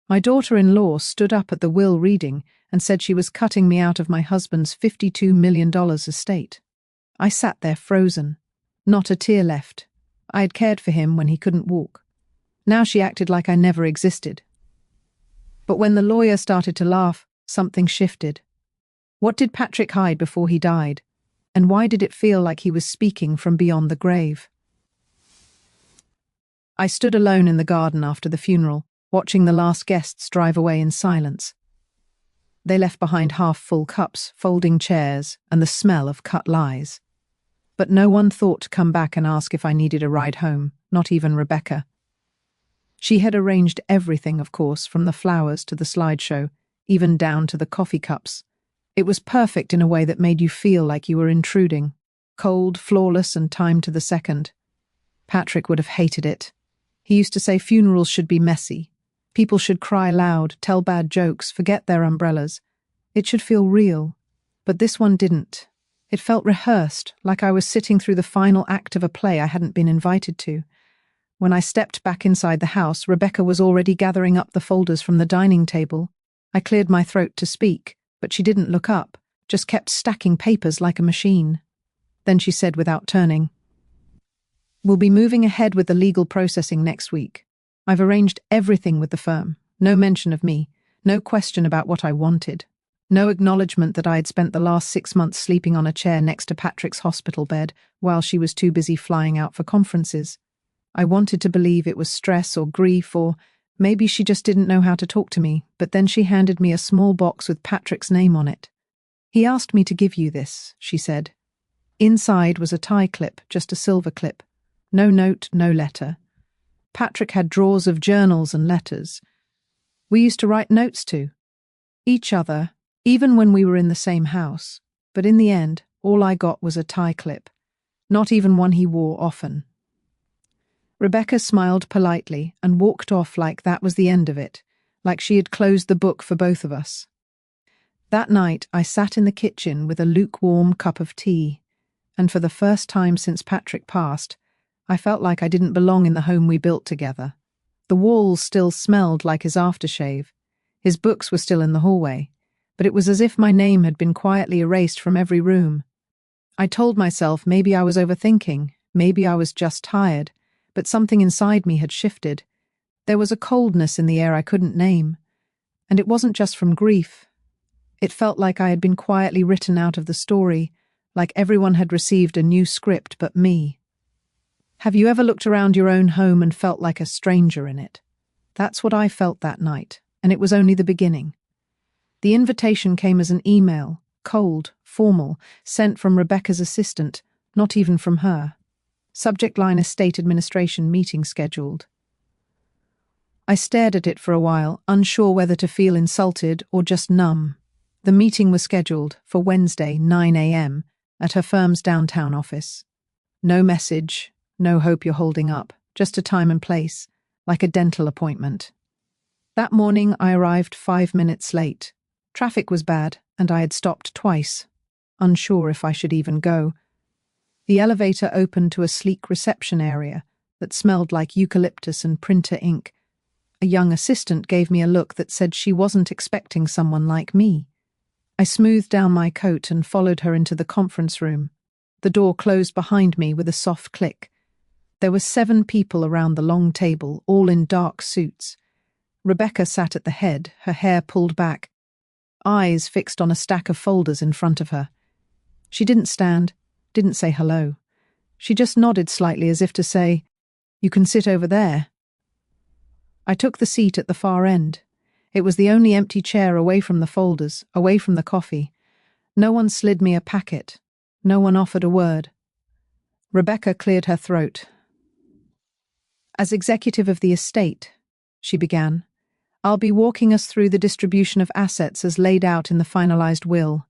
My daughter-in-law stood up at the will reading and said she was cutting me out of my husband's $52 million estate. I sat there frozen. Not a tear left. I had cared for him when he couldn't walk. Now she acted like I never existed. But when the lawyer started to laugh, something shifted. What did Patrick hide before he died? And why did it feel like he was speaking from beyond the grave? I stood alone in the garden after the funeral, watching the last guests drive away in silence. They left behind half-full cups, folding chairs, and the smell of cut lies. But no one thought to come back and ask if I needed a ride home, not even Rebecca. She had arranged everything, of course, from the flowers to the slideshow, even down to the coffee cups. It was perfect in a way that made you feel like you were intruding, cold, flawless, and timed to the second. Patrick would have hated it. He used to say funerals should be messy. People should cry loud, tell bad jokes, forget their umbrellas. It should feel real. But this one didn't. It felt rehearsed, like I was sitting through the final act of a play I hadn't been invited to. When I stepped back inside the house, Rebecca was already gathering up the folders from the dining table. I cleared my throat to speak, but she didn't look up, just kept stacking papers like a machine. Then she said without turning, "We'll be moving ahead with the legal processing next week. I've arranged everything with the firm. No mention of me. No question about what I wanted. No acknowledgement that I had spent the last 6 months sleeping on a chair next to Patrick's hospital bed while she was too busy flying out for conferences. I wanted to believe it was stress or grief, or maybe she just didn't know how to talk to me, but then she handed me a small box with Patrick's name on it. "He asked me to give you this," she said. Inside was a tie clip, just a silver clip. No note, no letter. Patrick had drawers of journals and letters. We used to write notes to each other, even when we were in the same house. But in the end, all I got was a tie clip, not even one he wore often. Rebecca smiled politely and walked off like that was the end of it, like she had closed the book for both of us. That night, I sat in the kitchen with a lukewarm cup of tea, and for the first time since Patrick passed, I felt like I didn't belong in the home we built together. The walls still smelled like his aftershave. His books were still in the hallway, but it was as if my name had been quietly erased from every room. I told myself maybe I was overthinking, maybe I was just tired, but something inside me had shifted. There was a coldness in the air I couldn't name, and it wasn't just from grief. It felt like I had been quietly written out of the story, like everyone had received a new script but me. Have you ever looked around your own home and felt like a stranger in it? That's what I felt that night, and it was only the beginning. The invitation came as an email, cold, formal, sent from Rebecca's assistant, not even from her. Subject line: estate administration meeting scheduled. I stared at it for a while, unsure whether to feel insulted or just numb. The meeting was scheduled for Wednesday, 9 a.m. at her firm's downtown office. No message, no hope you're holding up, just a time and place, like a dental appointment. That morning I arrived 5 minutes late. Traffic was bad, and I had stopped twice, unsure if I should even go. The elevator opened to a sleek reception area that smelled like eucalyptus and printer ink. A young assistant gave me a look that said she wasn't expecting someone like me. I smoothed down my coat and followed her into the conference room. The door closed behind me with a soft click. There were 7 people around the long table, all in dark suits. Rebecca sat at the head, her hair pulled back, eyes fixed on a stack of folders in front of her. She didn't stand, didn't say hello. She just nodded slightly as if to say, "You can sit over there." I took the seat at the far end. It was the only empty chair away from the folders, away from the coffee. No one slid me a packet. No one offered a word. Rebecca cleared her throat. "As executive of the estate," she began, "I'll be walking us through the distribution of assets as laid out in the finalized will."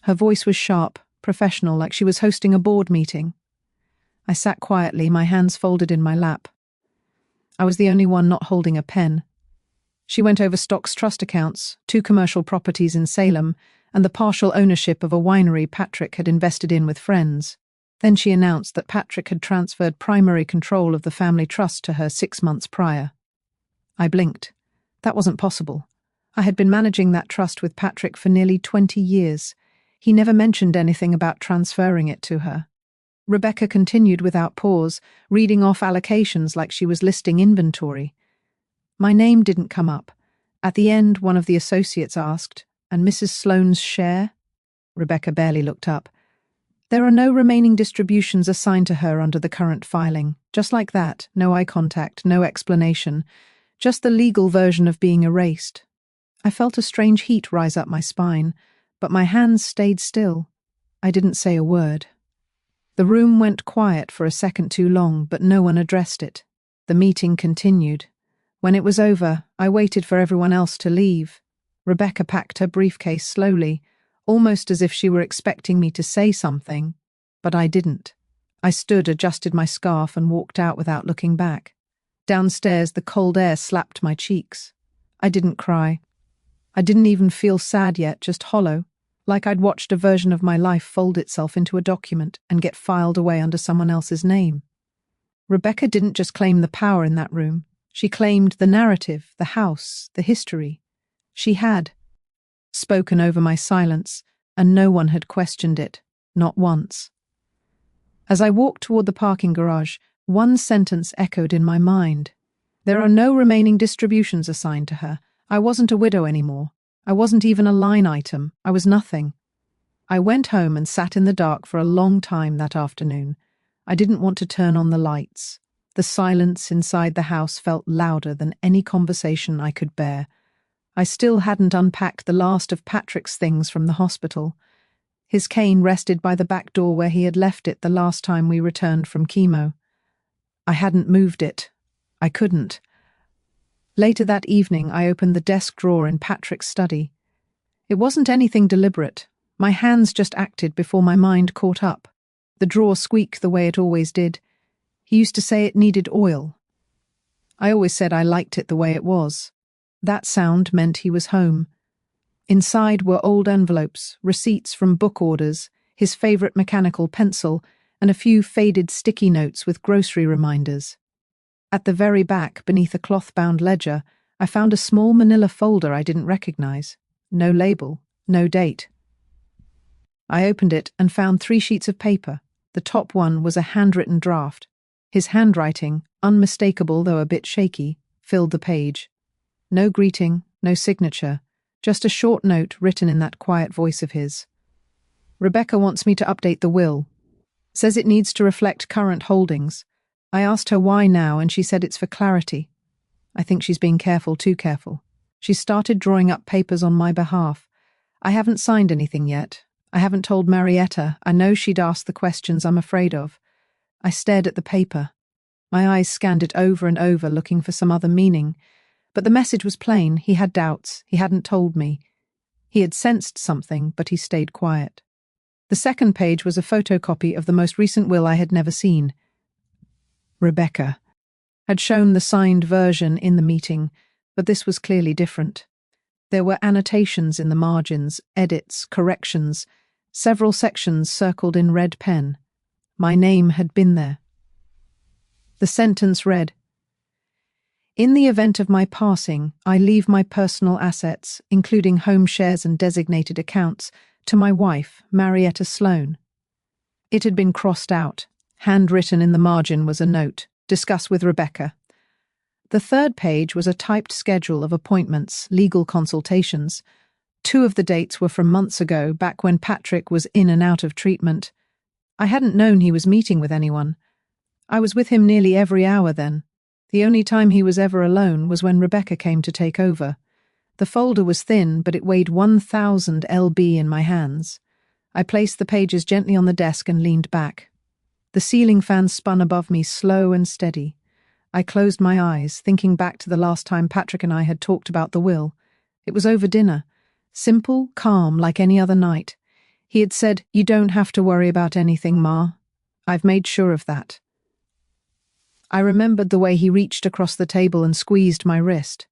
Her voice was sharp, professional, like she was hosting a board meeting. I sat quietly, my hands folded in my lap. I was the only one not holding a pen. She went over Stock's trust accounts, 2 commercial properties in Salem, and the partial ownership of a winery Patrick had invested in with friends. Then she announced that Patrick had transferred primary control of the family trust to her 6 months prior. I blinked. That wasn't possible. I had been managing that trust with Patrick for nearly 20 years. He never mentioned anything about transferring it to her. Rebecca continued without pause, reading off allocations like she was listing inventory. My name didn't come up. At the end, one of the associates asked, "And Mrs. Sloane's share?" Rebecca barely looked up. "There are no remaining distributions assigned to her under the current filing. Just like that, no eye contact, no explanation. Just the legal version of being erased." I felt a strange heat rise up my spine, but my hands stayed still. I didn't say a word. The room went quiet for a second too long, but no one addressed it. The meeting continued. When it was over, I waited for everyone else to leave. Rebecca packed her briefcase slowly, almost as if she were expecting me to say something, but I didn't. I stood, adjusted my scarf, and walked out without looking back. Downstairs, the cold air slapped my cheeks. I didn't cry. I didn't even feel sad yet, just hollow, like I'd watched a version of my life fold itself into a document and get filed away under someone else's name. Rebecca didn't just claim the power in that room. She claimed the narrative, the house, the history. She had spoken over my silence, and no one had questioned it, not once. As I walked toward the parking garage, one sentence echoed in my mind. There are no remaining distributions assigned to her. I wasn't a widow anymore. I wasn't even a line item. I was nothing. I went home and sat in the dark for a long time that afternoon. I didn't want to turn on the lights. The silence inside the house felt louder than any conversation I could bear. I still hadn't unpacked the last of Patrick's things from the hospital. His cane rested by the back door where he had left it the last time we returned from chemo. I hadn't moved it. I couldn't. Later that evening, I opened the desk drawer in Patrick's study. It wasn't anything deliberate. My hands just acted before my mind caught up. The drawer squeaked the way it always did. He used to say it needed oil. I always said I liked it the way it was. That sound meant he was home. Inside were old envelopes, receipts from book orders, his favorite mechanical pencil, and a few faded sticky notes with grocery reminders. At the very back, beneath a cloth-bound ledger, I found a small manila folder I didn't recognize. No label, no date. I opened it and found 3 sheets of paper. The top one was a handwritten draft. His handwriting, unmistakable though a bit shaky, filled the page. No greeting, no signature, just a short note written in that quiet voice of his. "Rebecca wants me to update the will. Says it needs to reflect current holdings. I asked her why now, and she said it's for clarity. I think she's being careful, too careful. She started drawing up papers on my behalf. I haven't signed anything yet. I haven't told Marietta. I know she'd ask the questions I'm afraid of." I stared at the paper. My eyes scanned it over and over, looking for some other meaning. But the message was plain. He had doubts. He hadn't told me. He had sensed something, but he stayed quiet. The second page was a photocopy of the most recent will I had never seen. Rebecca had shown the signed version in the meeting, but this was clearly different. There were annotations in the margins, edits, corrections, several sections circled in red pen. My name had been there. The sentence read, "In the event of my passing, I leave my personal assets, including home shares and designated accounts, to my wife, Marietta Sloane." It had been crossed out. Handwritten in the margin was a note, "Discuss with Rebecca." The third page was a typed schedule of appointments, legal consultations. 2 of the dates were from months ago, back when Patrick was in and out of treatment. I hadn't known he was meeting with anyone. I was with him nearly every hour then. The only time he was ever alone was when Rebecca came to take over. The folder was thin, but it weighed 1,000 lb in my hands. I placed the pages gently on the desk and leaned back. The ceiling fan spun above me, slow and steady. I closed my eyes, thinking back to the last time Patrick and I had talked about the will. It was over dinner. Simple, calm, like any other night. He had said, "You don't have to worry about anything, Ma. I've made sure of that." I remembered the way he reached across the table and squeezed my wrist.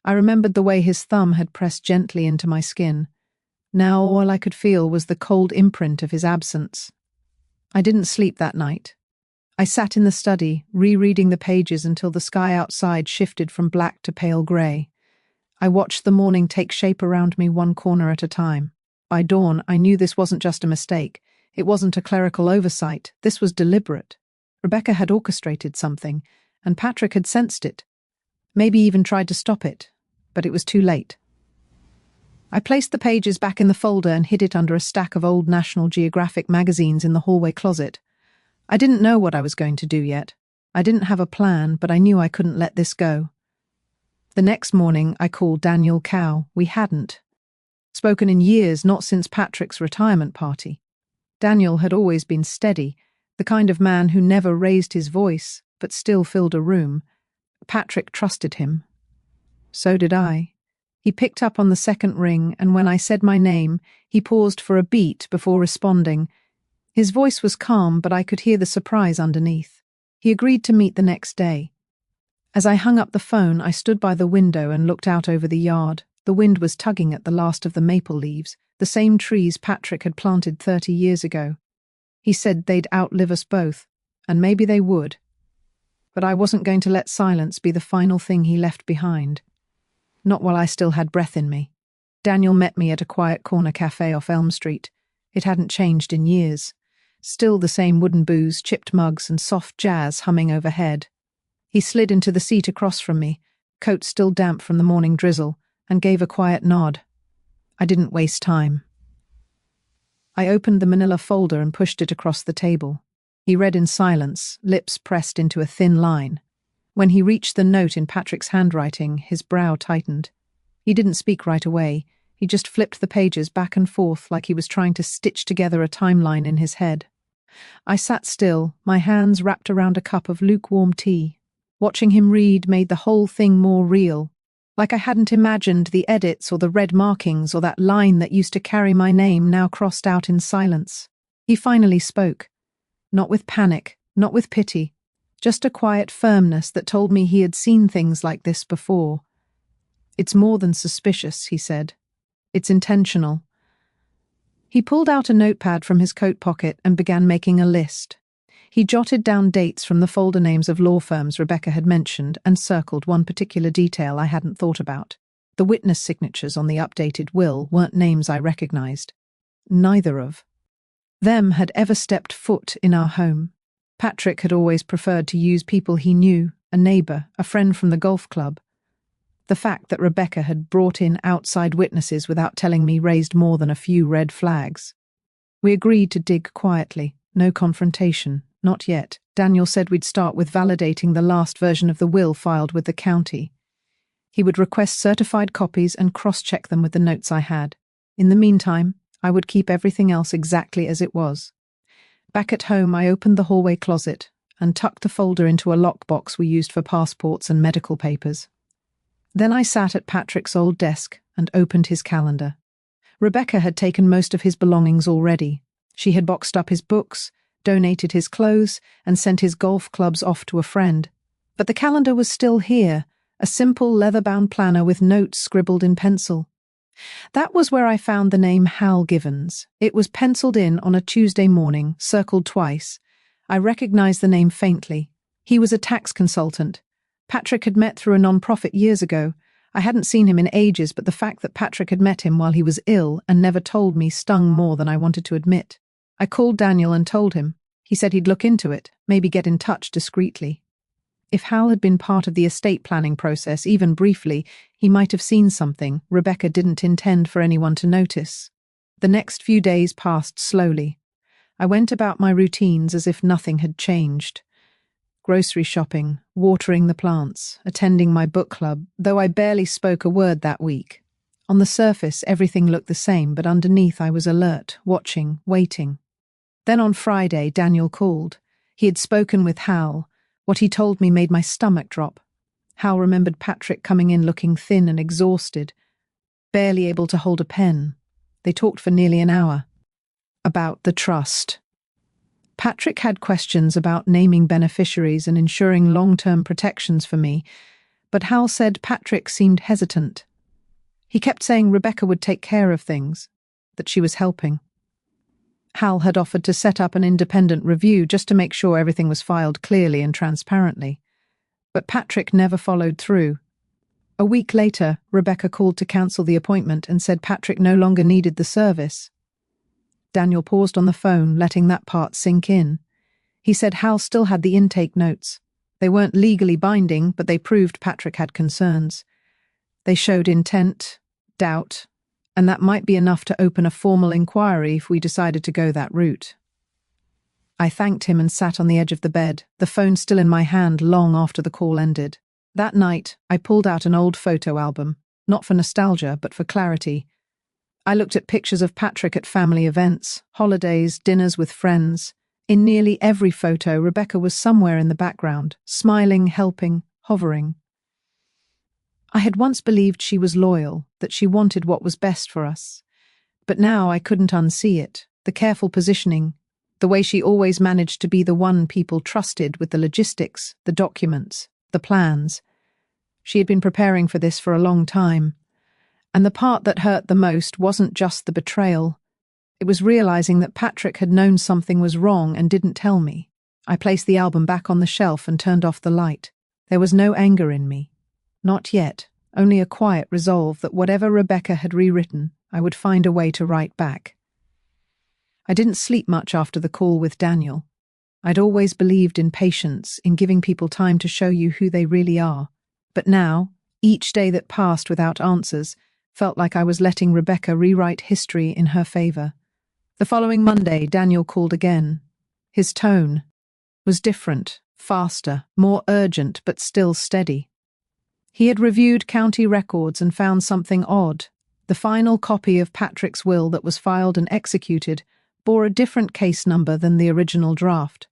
I remembered the way his thumb had pressed gently into my skin. Now all I could feel was the cold imprint of his absence. I didn't sleep that night. I sat in the study, rereading the pages until the sky outside shifted from black to pale grey. I watched the morning take shape around me one corner at a time. By dawn, I knew this wasn't just a mistake. It wasn't a clerical oversight. This was deliberate. Rebecca had orchestrated something, and Patrick had sensed it. Maybe even tried to stop it, but it was too late. I placed the pages back in the folder and hid it under a stack of old National Geographic magazines in the hallway closet. I didn't know what I was going to do yet. I didn't have a plan, but I knew I couldn't let this go. The next morning, I called Daniel Cow. We hadn't spoken in years, not since Patrick's retirement party. Daniel had always been steady, the kind of man who never raised his voice, but still filled a room. Patrick trusted him. So did I. He picked up on the second ring, and when I said my name, he paused for a beat before responding. His voice was calm, but I could hear the surprise underneath. He agreed to meet the next day. As I hung up the phone, I stood by the window and looked out over the yard. The wind was tugging at the last of the maple leaves, the same trees Patrick had planted 30 years ago. He said they'd outlive us both, and maybe they would. But I wasn't going to let silence be the final thing he left behind. Not while I still had breath in me. Daniel met me at a quiet corner cafe off Elm Street. It hadn't changed in years. Still the same wooden booze, chipped mugs, and soft jazz humming overhead. He slid into the seat across from me, coat still damp from the morning drizzle, and gave a quiet nod. I didn't waste time. I opened the manila folder and pushed it across the table. He read in silence, lips pressed into a thin line. When he reached the note in Patrick's handwriting, his brow tightened. He didn't speak right away. He just flipped the pages back and forth like he was trying to stitch together a timeline in his head. I sat still, my hands wrapped around a cup of lukewarm tea. Watching him read made the whole thing more real, like I hadn't imagined the edits or the red markings or that line that used to carry my name now crossed out in silence. He finally spoke. Not with panic, not with pity, just a quiet firmness that told me he had seen things like this before. It's more than suspicious, he said. It's intentional. He pulled out a notepad from his coat pocket and began making a list. He jotted down dates from the folder names of law firms Rebecca had mentioned and circled one particular detail I hadn't thought about. The witness signatures on the updated will weren't names I recognized. Neither of them had ever stepped foot in our home. Patrick had always preferred to use people he knew, a neighbor, a friend from the golf club. The fact that Rebecca had brought in outside witnesses without telling me raised more than a few red flags. We agreed to dig quietly, no confrontation. Not yet. Daniel said we'd start with validating the last version of the will filed with the county. He would request certified copies and cross-check them with the notes I had. In the meantime, I would keep everything else exactly as it was. Back at home, I opened the hallway closet and tucked the folder into a lockbox we used for passports and medical papers. Then I sat at Patrick's old desk and opened his calendar. Rebecca had taken most of his belongings already. She had boxed up his books, donated his clothes, and sent his golf clubs off to a friend. But the calendar was still here, a simple leather-bound planner with notes scribbled in pencil. That was where I found the name Hal Givens. It was penciled in on a Tuesday morning, circled twice. I recognized the name faintly. He was a tax consultant. Patrick had met through a non-profit years ago. I hadn't seen him in ages, but the fact that Patrick had met him while he was ill and never told me stung more than I wanted to admit. I called Daniel and told him. He said he'd look into it, maybe get in touch discreetly. If Hal had been part of the estate planning process, even briefly, he might have seen something Rebecca didn't intend for anyone to notice. The next few days passed slowly. I went about my routines as if nothing had changed. Grocery shopping, watering the plants, attending my book club, though I barely spoke a word that week. On the surface, everything looked the same, but underneath I was alert, watching, waiting. Then on Friday, Daniel called. He had spoken with Hal. What he told me made my stomach drop. Hal remembered Patrick coming in looking thin and exhausted, barely able to hold a pen. They talked for nearly an hour. About the trust. Patrick had questions about naming beneficiaries and ensuring long-term protections for me, but Hal said Patrick seemed hesitant. He kept saying Rebecca would take care of things, that she was helping. Hal had offered to set up an independent review just to make sure everything was filed clearly and transparently. But Patrick never followed through. A week later, Rebecca called to cancel the appointment and said Patrick no longer needed the service. Daniel paused on the phone, letting that part sink in. He said Hal still had the intake notes. They weren't legally binding, but they proved Patrick had concerns. They showed intent, doubt, and that might be enough to open a formal inquiry if we decided to go that route. I thanked him and sat on the edge of the bed, the phone still in my hand long after the call ended. That night, I pulled out an old photo album, not for nostalgia, but for clarity. I looked at pictures of Patrick at family events, holidays, dinners with friends. In nearly every photo, Rebecca was somewhere in the background, smiling, helping, hovering. I had once believed she was loyal, that she wanted what was best for us. But now I couldn't unsee it, the careful positioning, the way she always managed to be the one people trusted with the logistics, the documents, the plans. She had been preparing for this for a long time. And the part that hurt the most wasn't just the betrayal. It was realizing that Patrick had known something was wrong and didn't tell me. I placed the album back on the shelf and turned off the light. There was no anger in me. Not yet, only a quiet resolve that whatever Rebecca had rewritten, I would find a way to write back. I didn't sleep much after the call with Daniel. I'd always believed in patience, in giving people time to show you who they really are. But now, each day that passed without answers, felt like I was letting Rebecca rewrite history in her favor. The following Monday, Daniel called again. His tone was different, faster, more urgent, but still steady. He had reviewed county records and found something odd. The final copy of Patrick's will that was filed and executed bore a different case number than the original draft.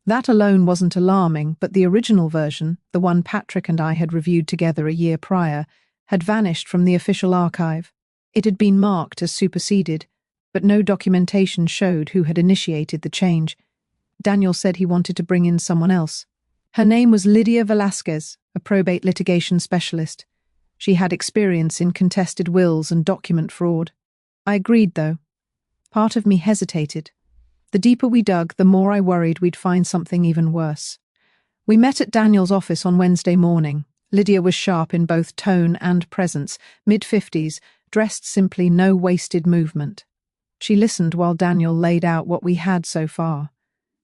That alone wasn't alarming, but the original version, the one Patrick and I had reviewed together a year prior, had vanished from the official archive. It had been marked as superseded, but no documentation showed who had initiated the change. Daniel said he wanted to bring in someone else. Her name was Lydia Velasquez, a probate litigation specialist. She had experience in contested wills and document fraud. I agreed, though. Part of me hesitated. The deeper we dug, the more I worried we'd find something even worse. We met at Daniel's office on Wednesday morning. Lydia was sharp in both tone and presence, mid-50s, dressed simply, no wasted movement. She listened while Daniel laid out what we had so far.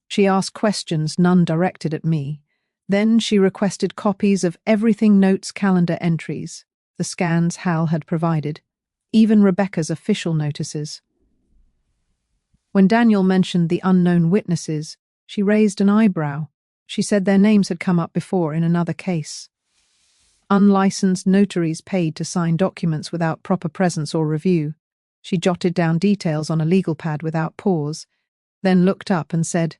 She asked questions, none directed at me. Then she requested copies of everything notes calendar entries, the scans Hal had provided, even Rebecca's official notices. When Daniel mentioned the unknown witnesses, she raised an eyebrow. She said their names had come up before in another case. Unlicensed notaries paid to sign documents without proper presence or review. She jotted down details on a legal pad without pause, then looked up and said,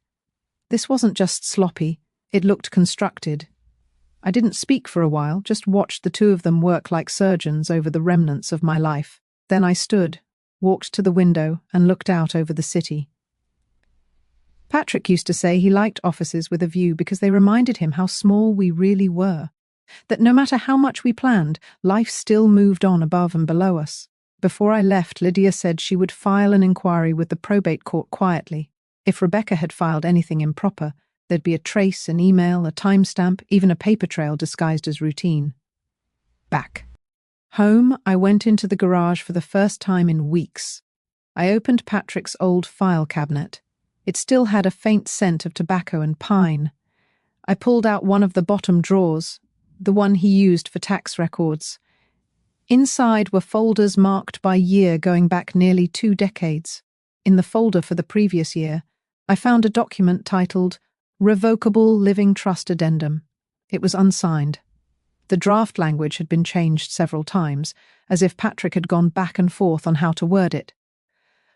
"This wasn't just sloppy, it looked constructed." I didn't speak for a while, just watched the two of them work like surgeons over the remnants of my life. Then I stood, walked to the window, and looked out over the city. Patrick used to say he liked offices with a view because they reminded him how small we really were, that no matter how much we planned, life still moved on above and below us. Before I left, Lydia said she would file an inquiry with the probate court quietly. If Rebecca had filed anything improper, there'd be a trace, an email, a timestamp, even a paper trail disguised as routine. Back home, I went into the garage for the first time in weeks. I opened Patrick's old file cabinet. It still had a faint scent of tobacco and pine. I pulled out one of the bottom drawers, the one he used for tax records. Inside were folders marked by year going back nearly 2 decades. In the folder for the previous year, I found a document titled Revocable Living Trust Addendum. It was unsigned. The draft language had been changed several times, as if Patrick had gone back and forth on how to word it.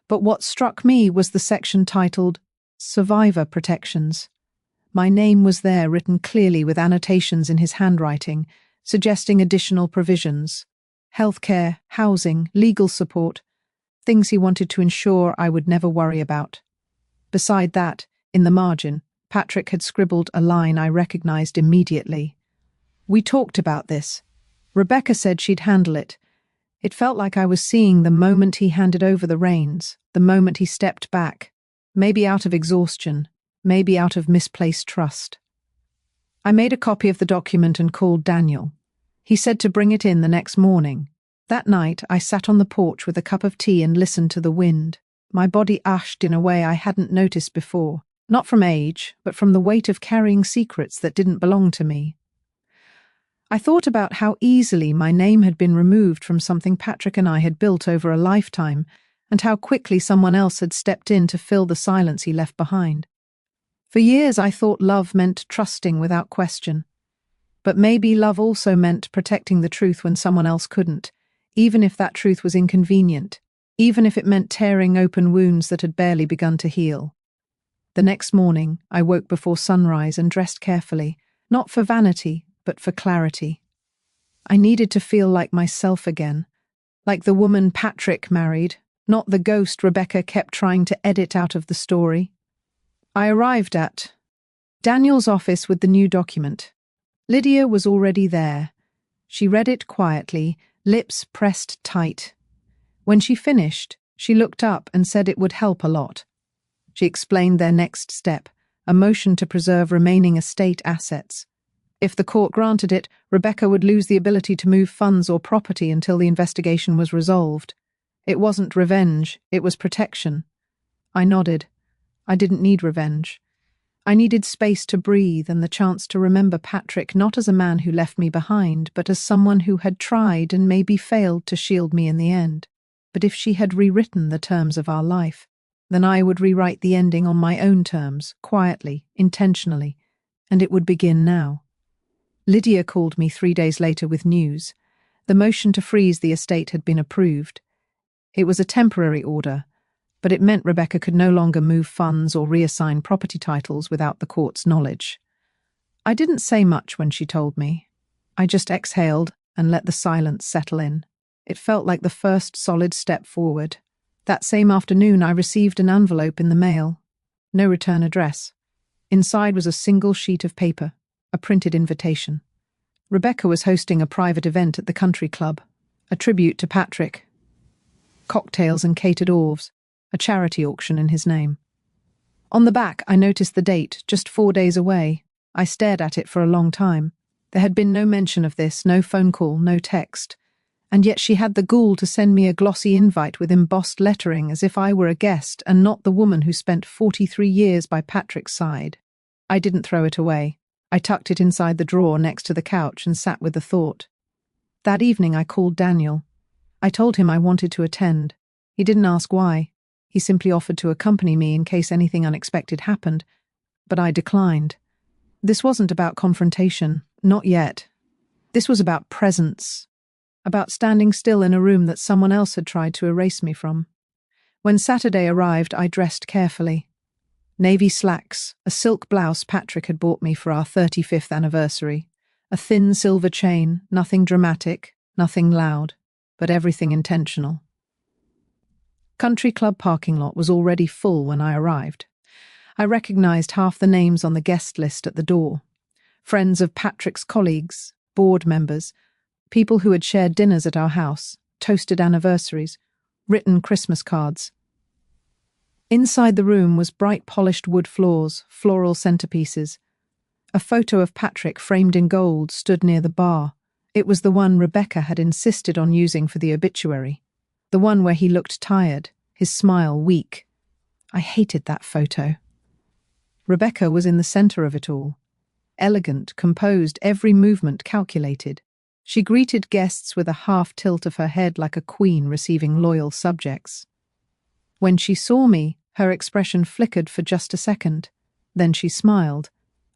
But what struck me was the section titled Survivor Protections. My name was there, written clearly with annotations in his handwriting, suggesting additional provisions: healthcare, housing, legal support, things he wanted to ensure I would never worry about. Beside that, in the margin, Patrick had scribbled a line I recognized immediately. "We talked about this. Rebecca said she'd handle it." It felt like I was seeing the moment he handed over the reins, the moment he stepped back, maybe out of exhaustion, maybe out of misplaced trust. I made a copy of the document and called Daniel. He said to bring it in the next morning. That night, I sat on the porch with a cup of tea and listened to the wind. My body ashed in a way I hadn't noticed before, not from age, but from the weight of carrying secrets that didn't belong to me. I thought about how easily my name had been removed from something Patrick and I had built over a lifetime, and how quickly someone else had stepped in to fill the silence he left behind. For years I thought love meant trusting without question. But maybe love also meant protecting the truth when someone else couldn't, even if that truth was inconvenient, even if it meant tearing open wounds that had barely begun to heal. The next morning, I woke before sunrise and dressed carefully, not for vanity, but for clarity. I needed to feel like myself again, like the woman Patrick married, not the ghost Rebecca kept trying to edit out of the story. I arrived at Daniel's office with the new document. Lydia was already there. She read it quietly, lips pressed tight. When she finished, she looked up and said it would help a lot. She explained their next step, a motion to preserve remaining estate assets. If the court granted it, Rebecca would lose the ability to move funds or property until the investigation was resolved. It wasn't revenge, it was protection. I nodded. I didn't need revenge. I needed space to breathe and the chance to remember Patrick not as a man who left me behind, but as someone who had tried and maybe failed to shield me in the end. But if she had rewritten the terms of our life, then I would rewrite the ending on my own terms, quietly, intentionally, and it would begin now. Lydia called me 3 days later with news. The motion to freeze the estate had been approved. It was a temporary order, but it meant Rebecca could no longer move funds or reassign property titles without the court's knowledge. I didn't say much when she told me. I just exhaled and let the silence settle in. It felt like the first solid step forward. That same afternoon, I received an envelope in the mail. No return address. Inside was a single sheet of paper, a printed invitation. Rebecca was hosting a private event at the country club, a tribute to Patrick. Cocktails and catered hors, a charity auction in his name. On the back, I noticed the date, just 4 days away. I stared at it for a long time. There had been no mention of this, no phone call, no text. And yet she had the gall to send me a glossy invite with embossed lettering as if I were a guest and not the woman who spent 43 years by Patrick's side. I didn't throw it away. I tucked it inside the drawer next to the couch and sat with the thought. That evening I called Daniel. I told him I wanted to attend. He didn't ask why. He simply offered to accompany me in case anything unexpected happened, but I declined. This wasn't about confrontation, not yet. This was about presence, about standing still in a room that someone else had tried to erase me from. When Saturday arrived, I dressed carefully. Navy slacks, a silk blouse Patrick had bought me for our 35th anniversary, a thin silver chain, nothing dramatic, nothing loud, but everything intentional. Country Club parking lot was already full when I arrived. I recognized half the names on the guest list at the door. Friends of Patrick's colleagues, board members, people who had shared dinners at our house, toasted anniversaries, written Christmas cards. Inside the room was bright polished wood floors, floral centerpieces. A photo of Patrick framed in gold stood near the bar. It was the one Rebecca had insisted on using for the obituary. The one where he looked tired, his smile weak. I hated that photo. Rebecca was in the center of it all. Elegant, composed, every movement calculated. She greeted guests with a half tilt of her head like a queen receiving loyal subjects. When she saw me, her expression flickered for just a second. Then she smiled.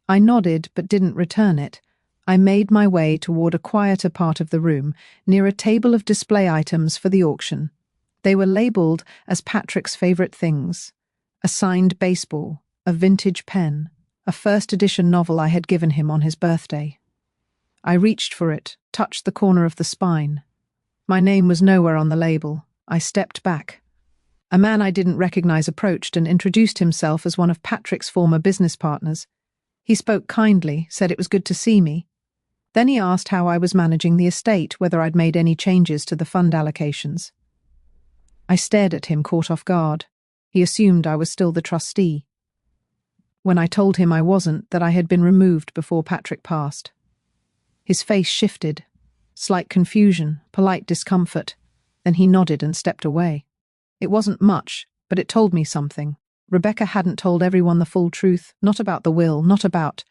I nodded but didn't return it. I made my way toward a quieter part of the room, near a table of display items for the auction. They were labeled as Patrick's favorite things: a signed baseball, a vintage pen, a first edition novel I had given him on his birthday. I reached for it, touched the corner of the spine. My name was nowhere on the label. I stepped back. A man I didn't recognize approached and introduced himself as one of Patrick's former business partners. He spoke kindly, said it was good to see me. Then he asked how I was managing the estate, whether I'd made any changes to the fund allocations. I stared at him, caught off guard. He assumed I was still the trustee. When I told him I wasn't, that I had been removed before Patrick passed. His face shifted. Slight confusion, polite discomfort. Then he nodded and stepped away. It wasn't much, but it told me something. Rebecca hadn't told everyone the full truth, not about the will, not about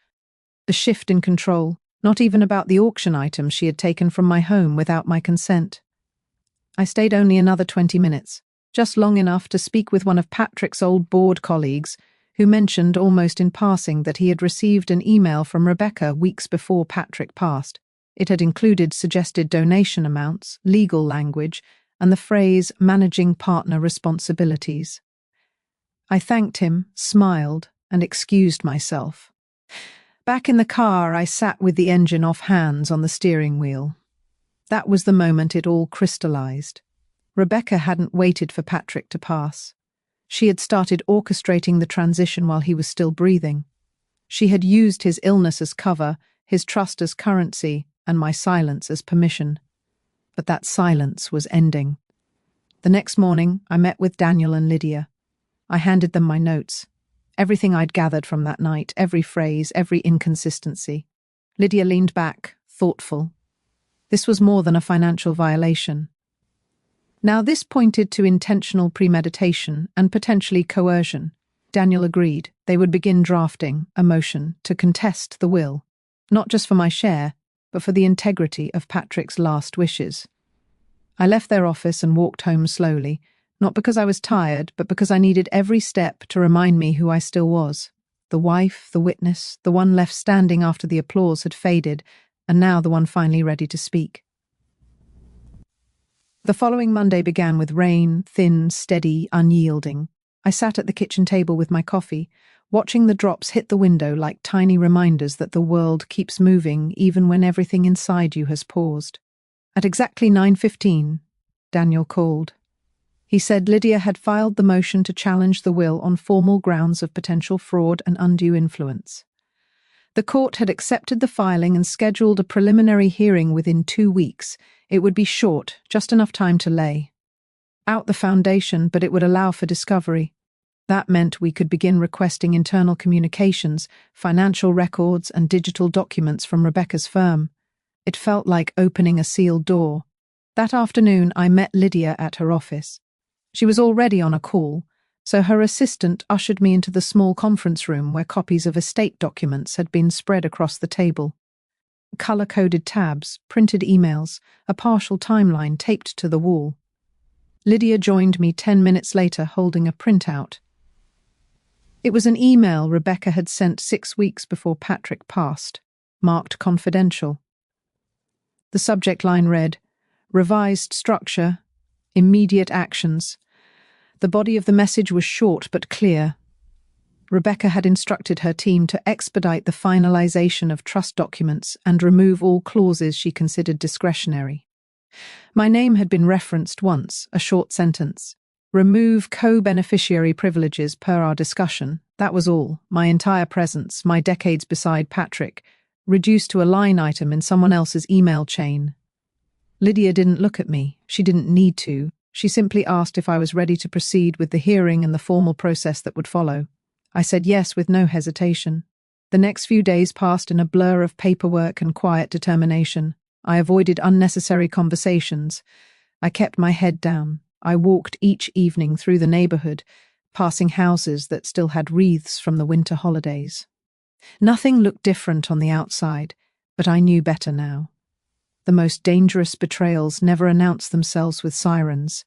the shift in control, not even about the auction items she had taken from my home without my consent. I stayed only another 20 minutes, just long enough to speak with one of Patrick's old board colleagues, who mentioned almost in passing that he had received an email from Rebecca weeks before Patrick passed. It had included suggested donation amounts, legal language, and the phrase managing partner responsibilities. I thanked him, smiled, and excused myself. Back in the car, I sat with the engine off hands on the steering wheel. That was the moment it all crystallized. Rebecca hadn't waited for Patrick to pass. She had started orchestrating the transition while he was still breathing. She had used his illness as cover, his trust as currency, and my silence as permission. But that silence was ending. The next morning, I met with Daniel and Lydia. I handed them my notes. Everything I'd gathered from that night, every phrase, every inconsistency. Lydia leaned back, thoughtful. This was more than a financial violation. Now this pointed to intentional premeditation and potentially coercion. Daniel agreed. They would begin drafting a motion to contest the will, not just for my share, but for the integrity of Patrick's last wishes. I left their office and walked home slowly, not because I was tired, but because I needed every step to remind me who I still was. The wife, the witness, the one left standing after the applause had faded, and now the one finally ready to speak. The following Monday began with rain, thin, steady, unyielding. I sat at the kitchen table with my coffee, watching the drops hit the window like tiny reminders that the world keeps moving even when everything inside you has paused. At exactly 9:15, Daniel called. He said Lydia had filed the motion to challenge the will on formal grounds of potential fraud and undue influence. The court had accepted the filing and scheduled a preliminary hearing within 2 weeks. It would be short, just enough time to lay out the foundation, but it would allow for discovery. That meant we could begin requesting internal communications, financial records, and digital documents from Rebecca's firm. It felt like opening a sealed door. That afternoon, I met Lydia at her office. She was already on a call, so her assistant ushered me into the small conference room where copies of estate documents had been spread across the table. Color-coded tabs, printed emails, a partial timeline taped to the wall. Lydia joined me 10 minutes later holding a printout. It was an email Rebecca had sent 6 weeks before Patrick passed, marked confidential. The subject line read, "Revised structure, immediate actions." The body of the message was short but clear. Rebecca had instructed her team to expedite the finalization of trust documents and remove all clauses she considered discretionary. My name had been referenced once, a short sentence. Remove co-beneficiary privileges per our discussion. That was all. My entire presence, my decades beside Patrick, reduced to a line item in someone else's email chain. Lydia didn't look at me. She didn't need to. She simply asked if I was ready to proceed with the hearing and the formal process that would follow. I said yes with no hesitation. The next few days passed in a blur of paperwork and quiet determination. I avoided unnecessary conversations. I kept my head down. I walked each evening through the neighborhood, passing houses that still had wreaths from the winter holidays. Nothing looked different on the outside, but I knew better now. The most dangerous betrayals never announced themselves with sirens.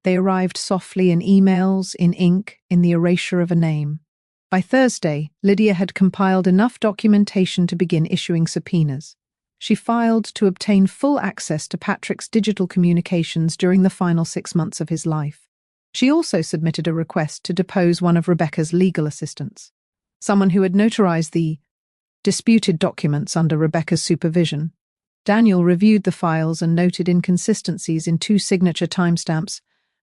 They arrived softly in emails, in ink, in the erasure of a name. By Thursday, Lydia had compiled enough documentation to begin issuing subpoenas. She filed to obtain full access to Patrick's digital communications during the final 6 months of his life. She also submitted a request to depose one of Rebecca's legal assistants, someone who had notarized the disputed documents under Rebecca's supervision. Daniel reviewed the files and noted inconsistencies in 2 signature timestamps.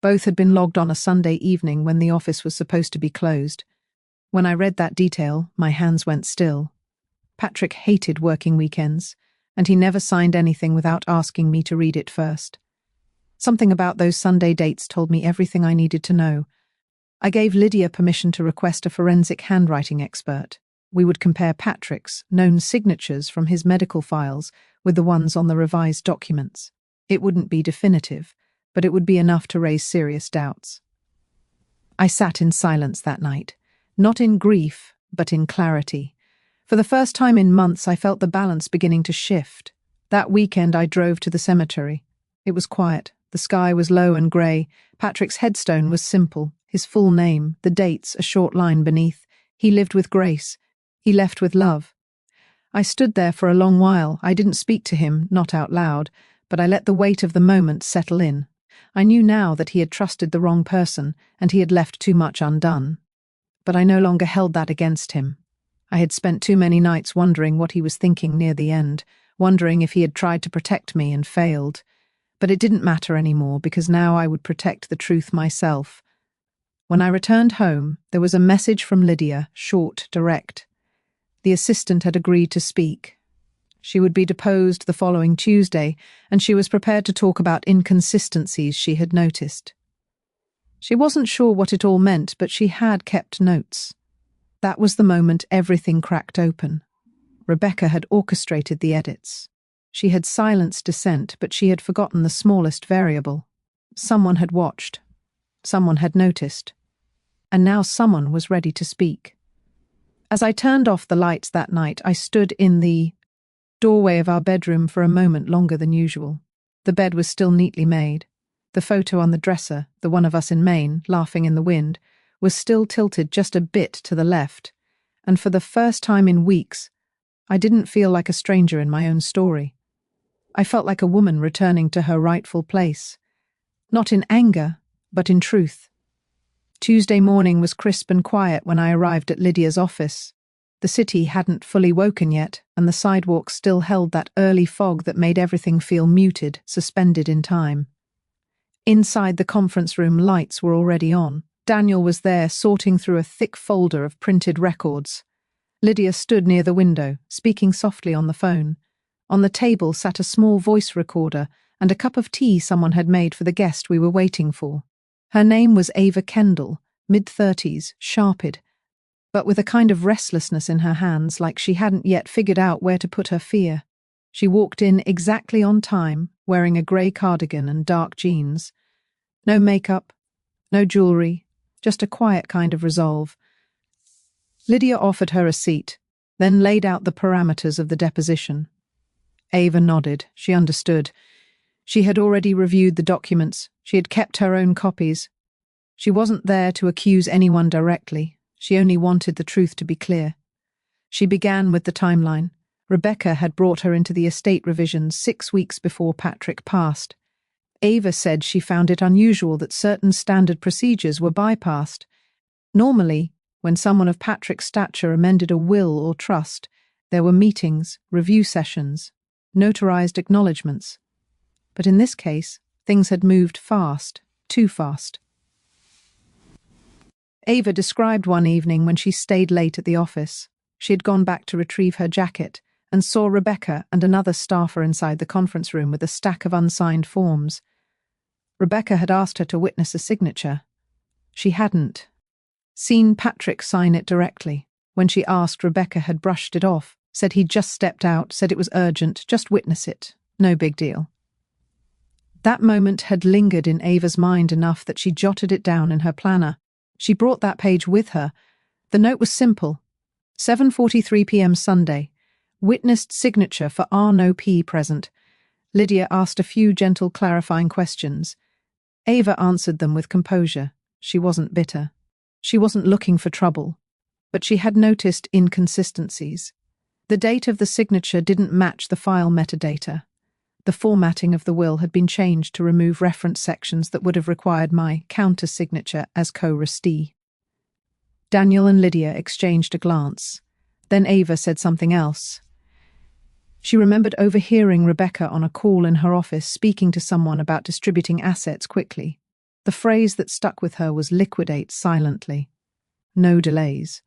Both had been logged on a Sunday evening when the office was supposed to be closed. When I read that detail, my hands went still. Patrick hated working weekends, and he never signed anything without asking me to read it first. Something about those Sunday dates told me everything I needed to know. I gave Lydia permission to request a forensic handwriting expert. We would compare Patrick's known signatures from his medical files with the ones on the revised documents. It wouldn't be definitive, but it would be enough to raise serious doubts. I sat in silence that night, not in grief, but in clarity. For the first time in months, I felt the balance beginning to shift. That weekend, I drove to the cemetery. It was quiet. The sky was low and grey. Patrick's headstone was simple. His full name, the dates, a short line beneath. He lived with grace. He left with love. I stood there for a long while. I didn't speak to him, not out loud, but I let the weight of the moment settle in. I knew now that he had trusted the wrong person, and he had left too much undone. But I no longer held that against him. I had spent too many nights wondering what he was thinking near the end, wondering if he had tried to protect me and failed. But it didn't matter anymore, because now I would protect the truth myself. When I returned home, there was a message from Lydia, short, direct. The assistant had agreed to speak. She would be deposed the following Tuesday, and she was prepared to talk about inconsistencies she had noticed. She wasn't sure what it all meant, but she had kept notes. That was the moment everything cracked open. Rebecca had orchestrated the edits. She had silenced dissent, but she had forgotten the smallest variable. Someone had watched. Someone had noticed. And now someone was ready to speak. As I turned off the lights that night, I stood in the doorway of our bedroom for a moment longer than usual. The bed was still neatly made. The photo on the dresser, the one of us in Maine, laughing in the wind, was still tilted just a bit to the left, and for the first time in weeks, I didn't feel like a stranger in my own story. I felt like a woman returning to her rightful place. Not in anger, but in truth. Tuesday morning was crisp and quiet when I arrived at Lydia's office. The city hadn't fully woken yet, and the sidewalks still held that early fog that made everything feel muted, suspended in time. Inside the conference room, lights were already on. Daniel was there, sorting through a thick folder of printed records. Lydia stood near the window, speaking softly on the phone. On the table sat a small voice recorder and a cup of tea someone had made for the guest we were waiting for. Her name was Ava Kendall, mid-30s, sharped, but with a kind of restlessness in her hands, like she hadn't yet figured out where to put her fear. She walked in exactly on time, wearing a grey cardigan and dark jeans. No makeup, no jewellery, just a quiet kind of resolve. Lydia offered her a seat, then laid out the parameters of the deposition. Ava nodded. She understood. She had already reviewed the documents. She had kept her own copies. She wasn't there to accuse anyone directly. She only wanted the truth to be clear. She began with the timeline. Rebecca had brought her into the estate revisions 6 weeks before Patrick passed. Ava said she found it unusual that certain standard procedures were bypassed. Normally, when someone of Patrick's stature amended a will or trust, there were meetings, review sessions, notarized acknowledgements. But in this case, things had moved fast, too fast. Ava described one evening when she stayed late at the office. She had gone back to retrieve her jacket and saw Rebecca and another staffer inside the conference room with a stack of unsigned forms. Rebecca had asked her to witness a signature. She hadn't seen Patrick sign it directly. When she asked, Rebecca had brushed it off, said he'd just stepped out, said it was urgent, just witness it, no big deal. That moment had lingered in Ava's mind enough that she jotted it down in her planner. She brought that page with her. The note was simple. 7:43 p.m. Sunday. Witnessed signature for Arno P. present. Lydia asked a few gentle clarifying questions. Ava answered them with composure. She wasn't bitter. She wasn't looking for trouble. But she had noticed inconsistencies. The date of the signature didn't match the file metadata. The formatting of the will had been changed to remove reference sections that would have required my counter-signature as co-restee. Daniel and Lydia exchanged a glance. Then Ava said something else. She remembered overhearing Rebecca on a call in her office speaking to someone about distributing assets quickly. The phrase that stuck with her was liquidate silently. No delays.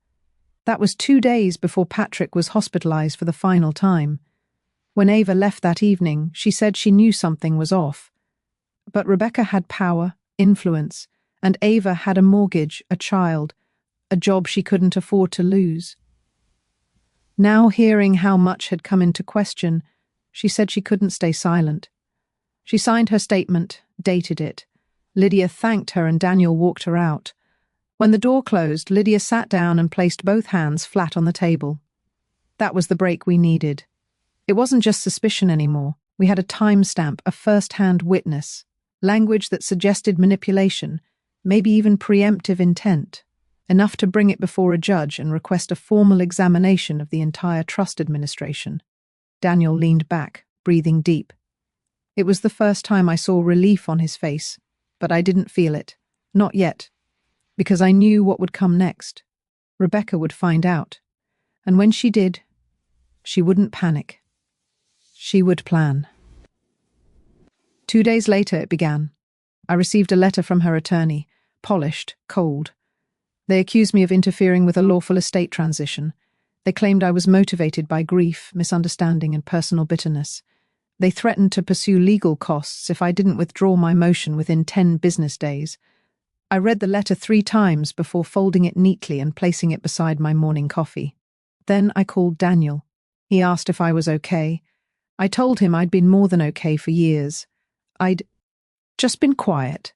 That was 2 days before Patrick was hospitalized for the final time. When Ava left that evening, she said she knew something was off. But Rebecca had power, influence, and Ava had a mortgage, a child, a job she couldn't afford to lose. Now, hearing how much had come into question, she said she couldn't stay silent. She signed her statement, dated it. Lydia thanked her and Daniel walked her out. When the door closed, Lydia sat down and placed both hands flat on the table. That was the break we needed. It wasn't just suspicion anymore. We had a timestamp, a first-hand witness, language that suggested manipulation, maybe even preemptive intent, enough to bring it before a judge and request a formal examination of the entire trust administration. Daniel leaned back, breathing deep. It was the first time I saw relief on his face, but I didn't feel it. Not yet. Because I knew what would come next. Rebecca would find out. And when she did, she wouldn't panic. She would plan. 2 days later it began. I received a letter from her attorney, polished, cold. They accused me of interfering with a lawful estate transition. They claimed I was motivated by grief, misunderstanding, and personal bitterness. They threatened to pursue legal costs if I didn't withdraw my motion within 10 business days. I read the letter 3 times before folding it neatly and placing it beside my morning coffee. Then I called Daniel. He asked if I was okay. I told him I'd been more than okay for years. I'd just been quiet.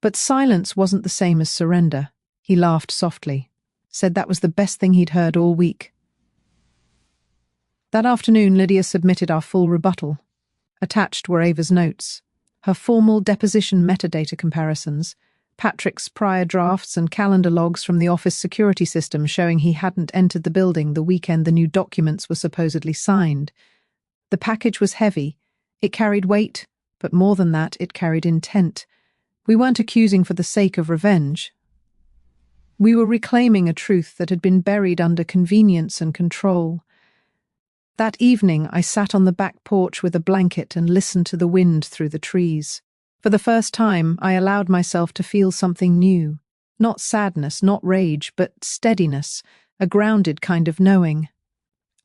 But silence wasn't the same as surrender. He laughed softly, said that was the best thing he'd heard all week. That afternoon, Lydia submitted our full rebuttal. Attached were Ava's notes, her formal deposition metadata comparisons, Patrick's prior drafts and calendar logs from the office security system showing he hadn't entered the building the weekend the new documents were supposedly signed. The package was heavy. It carried weight, but more than that, it carried intent. We weren't accusing for the sake of revenge. We were reclaiming a truth that had been buried under convenience and control. That evening, I sat on the back porch with a blanket and listened to the wind through the trees. For the first time, I allowed myself to feel something new. Not sadness, not rage, but steadiness, a grounded kind of knowing.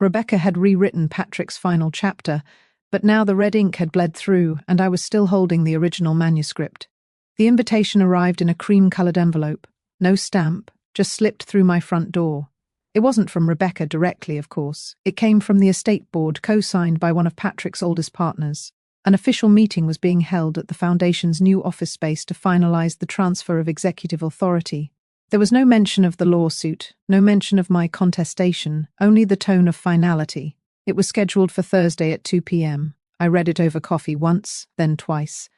Rebecca had rewritten Patrick's final chapter, but now the red ink had bled through, and I was still holding the original manuscript. The invitation arrived in a cream-coloured envelope. No stamp, just slipped through my front door. It wasn't from Rebecca directly, of course. It came from the estate board, co-signed by one of Patrick's oldest partners. An official meeting was being held at the Foundation's new office space to finalise the transfer of executive authority. There was no mention of the lawsuit, no mention of my contestation, only the tone of finality. It was scheduled for Thursday at 2 p.m. I read it over coffee once, then twice.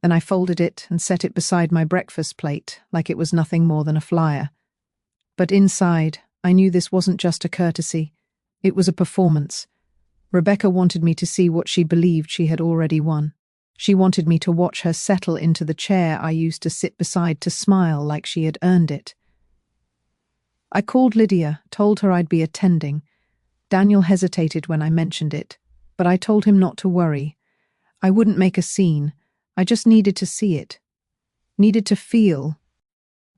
Then I folded it and set it beside my breakfast plate, like it was nothing more than a flyer. But inside, I knew this wasn't just a courtesy. It was a performance. Rebecca wanted me to see what she believed she had already won. She wanted me to watch her settle into the chair I used to sit beside to smile like she had earned it. I called Lydia, told her I'd be attending. Daniel hesitated when I mentioned it, but I told him not to worry. I wouldn't make a scene. I just needed to see it. Needed to feel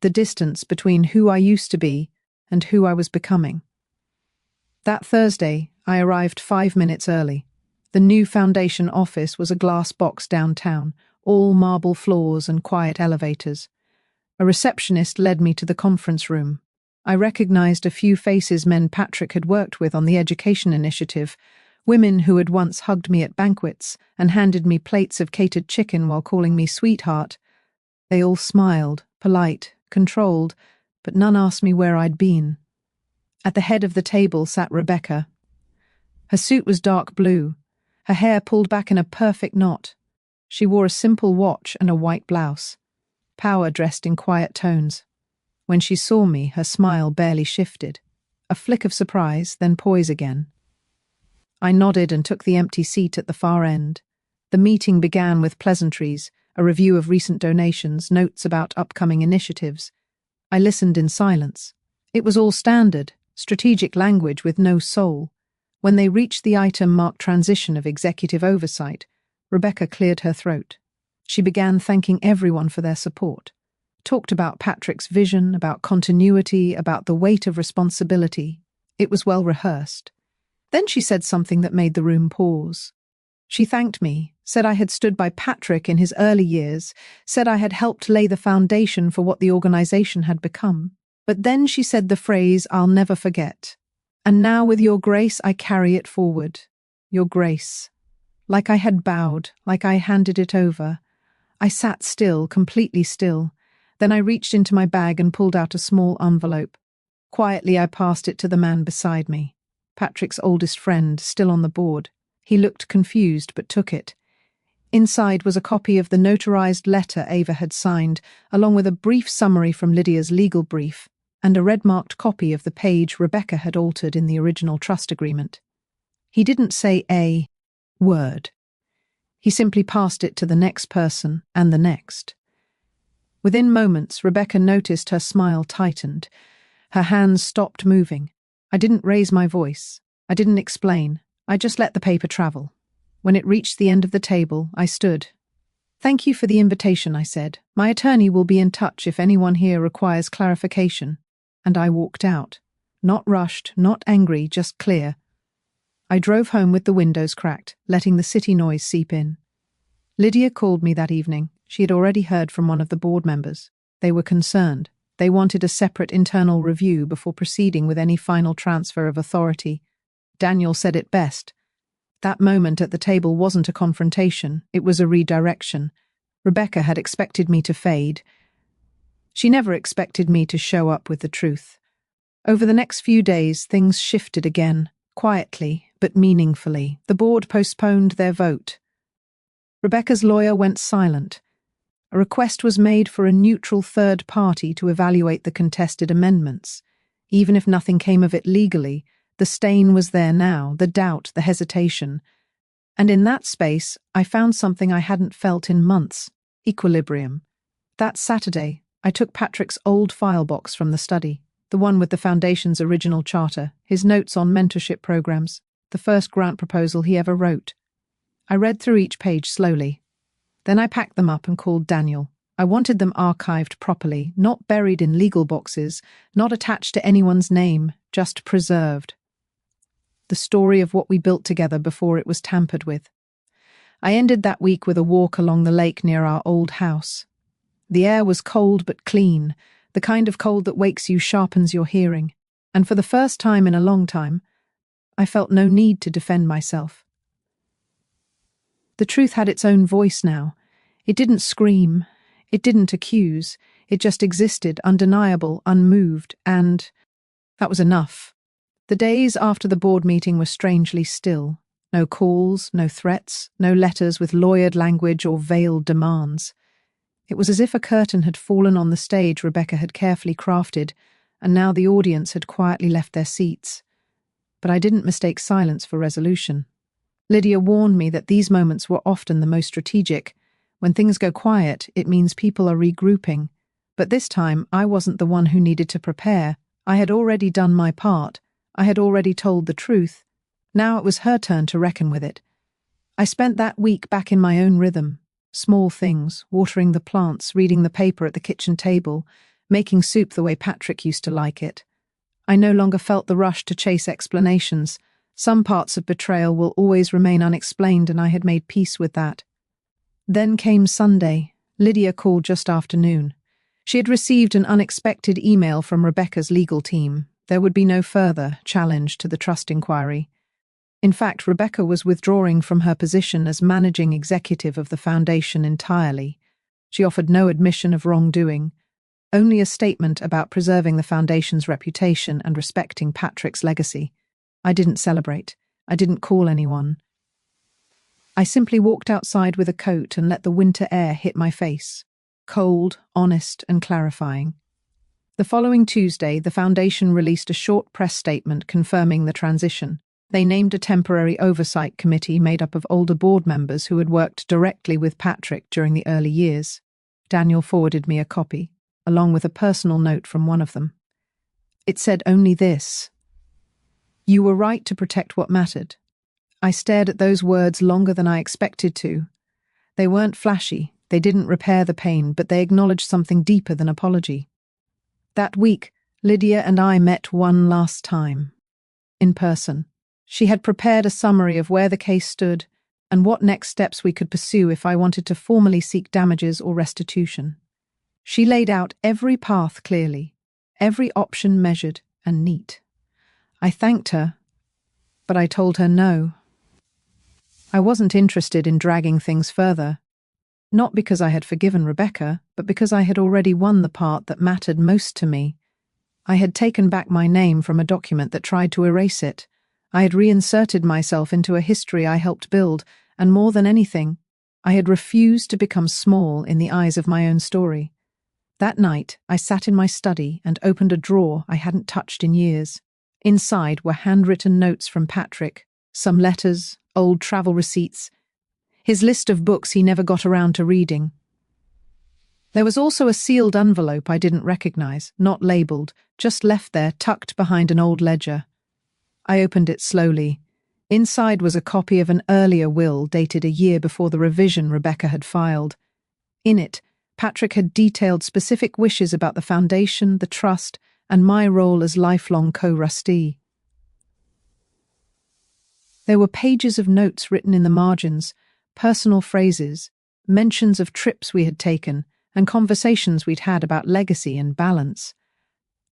the distance between who I used to be and who I was becoming. That Thursday, I arrived 5 minutes early. The new Foundation office was a glass box downtown, all marble floors and quiet elevators. A receptionist led me to the conference room. I recognized a few faces men Patrick had worked with on the education initiative, women who had once hugged me at banquets and handed me plates of catered chicken while calling me sweetheart. They all smiled, polite, controlled, but none asked me where I'd been. At the head of the table sat Rebecca. Her suit was dark blue, her hair pulled back in a perfect knot. She wore a simple watch and a white blouse. Power dressed in quiet tones. When she saw me, her smile barely shifted. A flick of surprise, then poise again. I nodded and took the empty seat at the far end. The meeting began with pleasantries, a review of recent donations, notes about upcoming initiatives. I listened in silence. It was all standard, strategic language with no soul. When they reached the item marked transition of executive oversight, Rebecca cleared her throat. She began thanking everyone for their support. Talked about Patrick's vision, about continuity, about the weight of responsibility. It was well rehearsed. Then she said something that made the room pause. She thanked me, said I had stood by Patrick in his early years, said I had helped lay the foundation for what the organization had become. But then she said the phrase, "I'll never forget." And now with your grace I carry it forward. Your grace. Like I had bowed, like I handed it over. I sat still, completely still. Then I reached into my bag and pulled out a small envelope. Quietly I passed it to the man beside me. Patrick's oldest friend, still on the board. He looked confused, but took it. Inside was a copy of the notarized letter Ava had signed, along with a brief summary from Lydia's legal brief, and a red-marked copy of the page Rebecca had altered in the original trust agreement. He didn't say a word. He simply passed it to the next person and the next. Within moments, Rebecca noticed her smile tightened. Her hands stopped moving. I didn't raise my voice. I didn't explain. I just let the paper travel. When it reached the end of the table, I stood. "Thank you for the invitation," I said. "My attorney will be in touch if anyone here requires clarification." And I walked out. Not rushed, not angry, just clear. I drove home with the windows cracked, letting the city noise seep in. Lydia called me that evening. She had already heard from one of the board members. They were concerned. They wanted a separate internal review before proceeding with any final transfer of authority. Daniel said it best. That moment at the table wasn't a confrontation, it was a redirection. Rebecca had expected me to fade. She never expected me to show up with the truth. Over the next few days, things shifted again, quietly but meaningfully. The board postponed their vote. Rebecca's lawyer went silent. A request was made for a neutral third party to evaluate the contested amendments. Even if nothing came of it legally, the stain was there now, the doubt, the hesitation. And in that space, I found something I hadn't felt in months: equilibrium. That Saturday, I took Patrick's old file box from the study, the one with the Foundation's original charter, his notes on mentorship programs, the first grant proposal he ever wrote. I read through each page slowly. Then I packed them up and called Daniel. I wanted them archived properly, not buried in legal boxes, not attached to anyone's name, just preserved. The story of what we built together before it was tampered with. I ended that week with a walk along the lake near our old house. The air was cold but clean, the kind of cold that wakes you, sharpens your hearing. And for the first time in a long time, I felt no need to defend myself. The truth had its own voice now. It didn't scream. It didn't accuse. It just existed, undeniable, unmoved, and that was enough. The days after the board meeting were strangely still. No calls, no threats, no letters with lawyered language or veiled demands. It was as if a curtain had fallen on the stage Rebecca had carefully crafted, and now the audience had quietly left their seats. But I didn't mistake silence for resolution. Lydia warned me that these moments were often the most strategic. When things go quiet, it means people are regrouping. But this time, I wasn't the one who needed to prepare. I had already done my part. I had already told the truth. Now it was her turn to reckon with it. I spent that week back in my own rhythm. Small things, watering the plants, reading the paper at the kitchen table, making soup the way Patrick used to like it. I no longer felt the rush to chase explanations. Some parts of betrayal will always remain unexplained, and I had made peace with that. Then came Sunday. Lydia called just after noon. She had received an unexpected email from Rebecca's legal team. There would be no further challenge to the trust inquiry. In fact, Rebecca was withdrawing from her position as managing executive of the foundation entirely. She offered no admission of wrongdoing, only a statement about preserving the foundation's reputation and respecting Patrick's legacy. I didn't celebrate. I didn't call anyone. I simply walked outside with a coat and let the winter air hit my face. Cold, honest, and clarifying. The following Tuesday, the Foundation released a short press statement confirming the transition. They named a temporary oversight committee made up of older board members who had worked directly with Patrick during the early years. Daniel forwarded me a copy, along with a personal note from one of them. It said only this: "You were right to protect what mattered." I stared at those words longer than I expected to. They weren't flashy, they didn't repair the pain, but they acknowledged something deeper than apology. That week, Lydia and I met one last time. In person. She had prepared a summary of where the case stood and what next steps we could pursue if I wanted to formally seek damages or restitution. She laid out every path clearly, every option measured and neat. I thanked her, but I told her no. I wasn't interested in dragging things further, not because I had forgiven Rebecca, but because I had already won the part that mattered most to me. I had taken back my name from a document that tried to erase it. I had reinserted myself into a history I helped build, and more than anything, I had refused to become small in the eyes of my own story. That night, I sat in my study and opened a drawer I hadn't touched in years. Inside were handwritten notes from Patrick, some letters, old travel receipts, his list of books he never got around to reading. There was also a sealed envelope I didn't recognize, not labeled, just left there tucked behind an old ledger. I opened it slowly. Inside was a copy of an earlier will dated a year before the revision Rebecca had filed. In it, Patrick had detailed specific wishes about the foundation, the trust, and my role as lifelong co-trustee. There were pages of notes written in the margins, personal phrases, mentions of trips we had taken, and conversations we'd had about legacy and balance.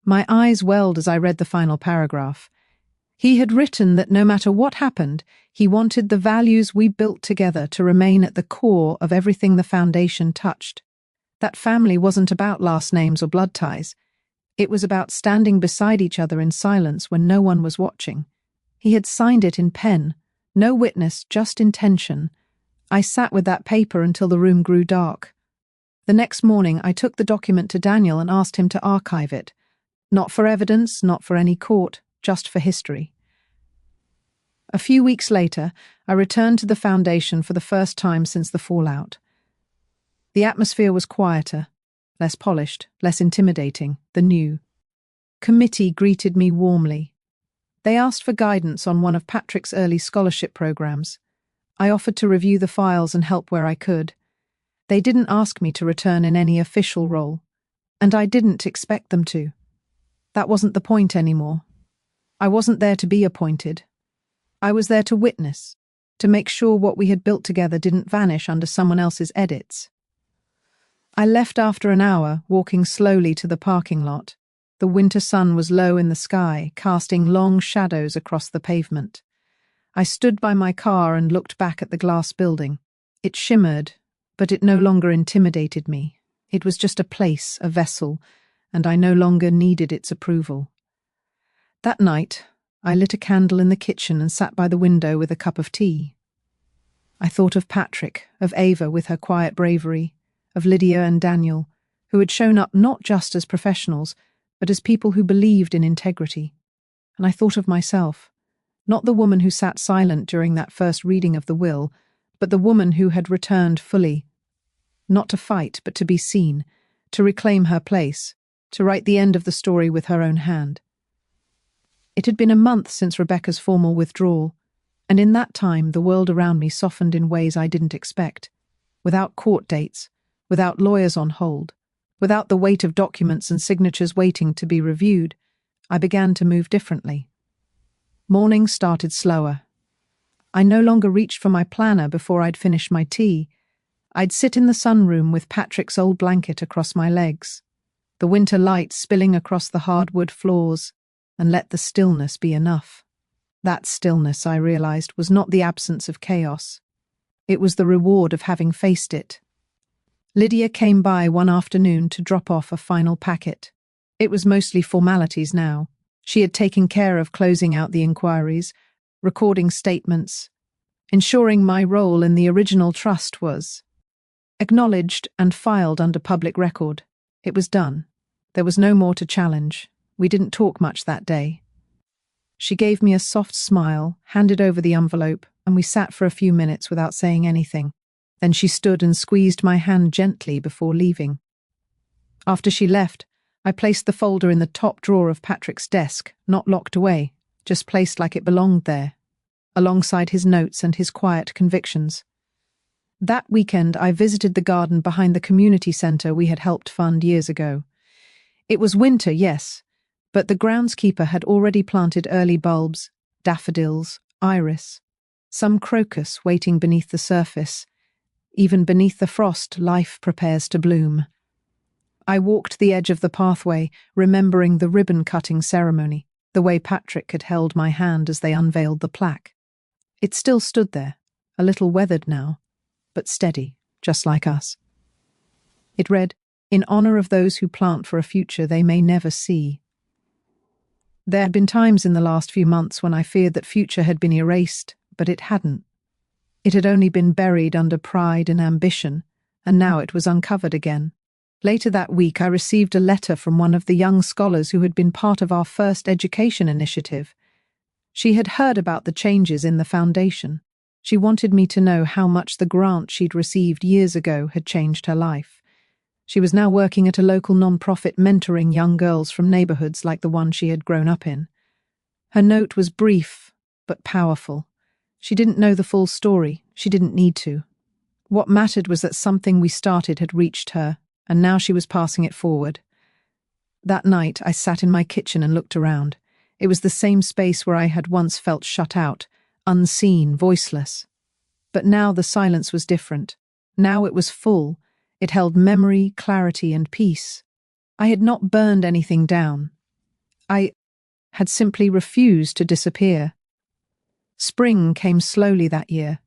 My eyes welled as I read the final paragraph. He had written that no matter what happened, he wanted the values we built together to remain at the core of everything the foundation touched. That family wasn't about last names or blood ties. It was about standing beside each other in silence when no one was watching. He had signed it in pen, no witness, just intention. I sat with that paper until the room grew dark. The next morning, I took the document to Daniel and asked him to archive it. Not for evidence, not for any court, just for history. A few weeks later, I returned to the foundation for the first time since the fallout. The atmosphere was quieter, less polished, less intimidating, the new committee greeted me warmly. They asked for guidance on one of Patrick's early scholarship programs. I offered to review the files and help where I could. They didn't ask me to return in any official role, and I didn't expect them to. That wasn't the point anymore. I wasn't there to be appointed. I was there to witness, to make sure what we had built together didn't vanish under someone else's edits. I left after an hour, walking slowly to the parking lot. The winter sun was low in the sky, casting long shadows across the pavement. I stood by my car and looked back at the glass building. It shimmered, but it no longer intimidated me. It was just a place, a vessel, and I no longer needed its approval. That night, I lit a candle in the kitchen and sat by the window with a cup of tea. I thought of Patrick, of Ava with her quiet bravery, of Lydia and Daniel, who had shown up not just as professionals, but as people who believed in integrity. And I thought of myself, not the woman who sat silent during that first reading of the will, but the woman who had returned fully, not to fight, but to be seen, to reclaim her place, to write the end of the story with her own hand. It had been a month since Rebecca's formal withdrawal, and in that time the world around me softened in ways I didn't expect. Without court dates, without lawyers on hold, without the weight of documents and signatures waiting to be reviewed, I began to move differently. Mornings started slower. I no longer reached for my planner before I'd finished my tea. I'd sit in the sunroom with Patrick's old blanket across my legs, the winter light spilling across the hardwood floors, and let the stillness be enough. That stillness, I realized, was not the absence of chaos. It was the reward of having faced it. Lydia came by one afternoon to drop off a final packet. It was mostly formalities now. She had taken care of closing out the inquiries, recording statements, ensuring my role in the original trust was acknowledged and filed under public record. It was done. There was no more to challenge. We didn't talk much that day. She gave me a soft smile, handed over the envelope, and we sat for a few minutes without saying anything. Then she stood and squeezed my hand gently before leaving. After she left, I placed the folder in the top drawer of Patrick's desk, not locked away, just placed like it belonged there, alongside his notes and his quiet convictions. That weekend, I visited the garden behind the community centre we had helped fund years ago. It was winter, yes, but the groundskeeper had already planted early bulbs, daffodils, iris, some crocus waiting beneath the surface. Even beneath the frost, life prepares to bloom. I walked the edge of the pathway, remembering the ribbon-cutting ceremony. the way Patrick had held my hand as they unveiled the plaque. It still stood there, a little weathered now, but steady, just like us. It read, "In honor of those who plant for a future they may never see." There had been times in the last few months when I feared that future had been erased, but it hadn't. It had only been buried under pride and ambition, and now it was uncovered again. Later that week, I received a letter from one of the young scholars who had been part of our first education initiative. She had heard about the changes in the foundation. She wanted me to know how much the grant she'd received years ago had changed her life. She was now working at a local non-profit mentoring young girls from neighborhoods like the one she had grown up in. Her note was brief, but powerful. She didn't know the full story. She didn't need to. What mattered was that something we started had reached her, and now she was passing it forward. That night, I sat in my kitchen and looked around. It was the same space where I had once felt shut out, unseen, voiceless. But now the silence was different. Now it was full. It held memory, clarity, and peace. I had not burned anything down. I had simply refused to disappear. Spring came slowly that year.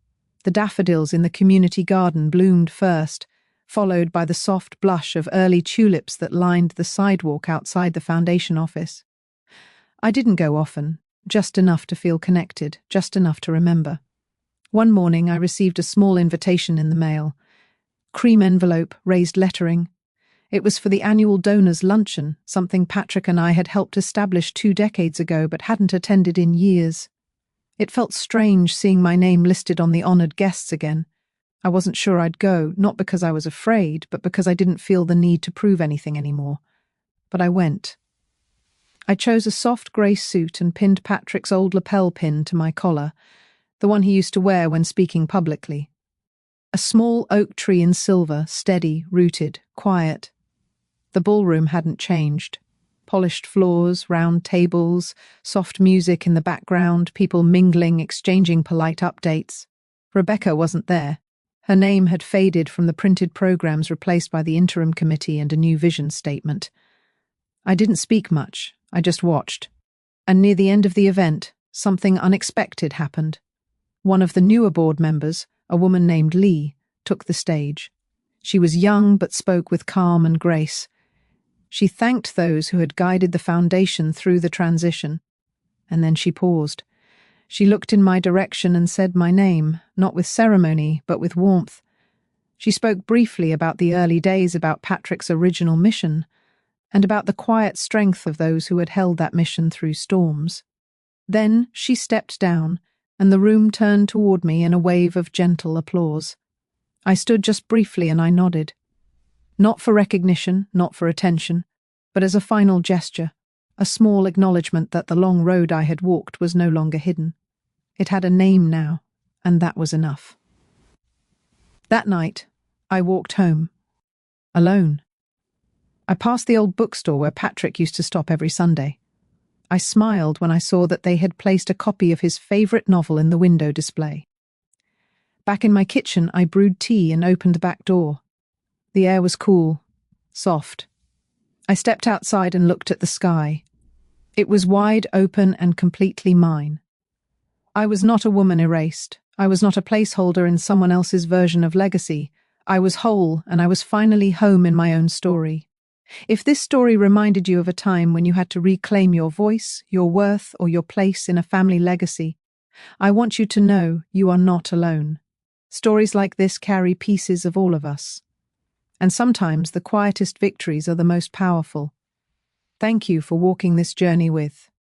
The daffodils in the community garden bloomed first, followed by the soft blush of early tulips that lined the sidewalk outside the foundation office. I didn't go often, just enough to feel connected, just enough to remember. One morning I received a small invitation in the mail. Cream envelope, raised lettering. It was for the annual donors' luncheon, something Patrick and I had helped establish 2 decades ago but hadn't attended in years. It felt strange seeing my name listed on the honored guests again. I wasn't sure I'd go, not because I was afraid, but because I didn't feel the need to prove anything anymore. But I went. I chose a soft grey suit and pinned Patrick's old lapel pin to my collar, the one he used to wear when speaking publicly. A small oak tree in silver, steady, rooted, quiet. The ballroom hadn't changed. Polished floors, round tables, soft music in the background, people mingling, exchanging polite updates. Rebecca wasn't there. Her name had faded from the printed programs replaced by the interim committee and a new vision statement. I didn't speak much, I just watched. And near the end of the event, something unexpected happened. One of the newer board members, a woman named Lee, took the stage. She was young but spoke with calm and grace. She thanked those who had guided the foundation through the transition. And then she paused. She looked in my direction and said my name, not with ceremony, but with warmth. She spoke briefly about the early days, about Patrick's original mission, and about the quiet strength of those who had held that mission through storms. Then she stepped down, and the room turned toward me in a wave of gentle applause. I stood just briefly and I nodded. Not for recognition, not for attention, but as a final gesture, a small acknowledgement that the long road I had walked was no longer hidden. It had a name now, and that was enough. That night, I walked home, alone. I passed the old bookstore where Patrick used to stop every Sunday. I smiled when I saw that they had placed a copy of his favourite novel in the window display. Back in my kitchen, I brewed tea and opened the back door. The air was cool, soft. I stepped outside and looked at the sky. It was wide open and completely mine. I was not a woman erased. I was not a placeholder in someone else's version of legacy. I was whole, and I was finally home in my own story. If this story reminded you of a time when you had to reclaim your voice, your worth, or your place in a family legacy, I want you to know you are not alone. Stories like this carry pieces of all of us. And sometimes the quietest victories are the most powerful. Thank you for walking this journey with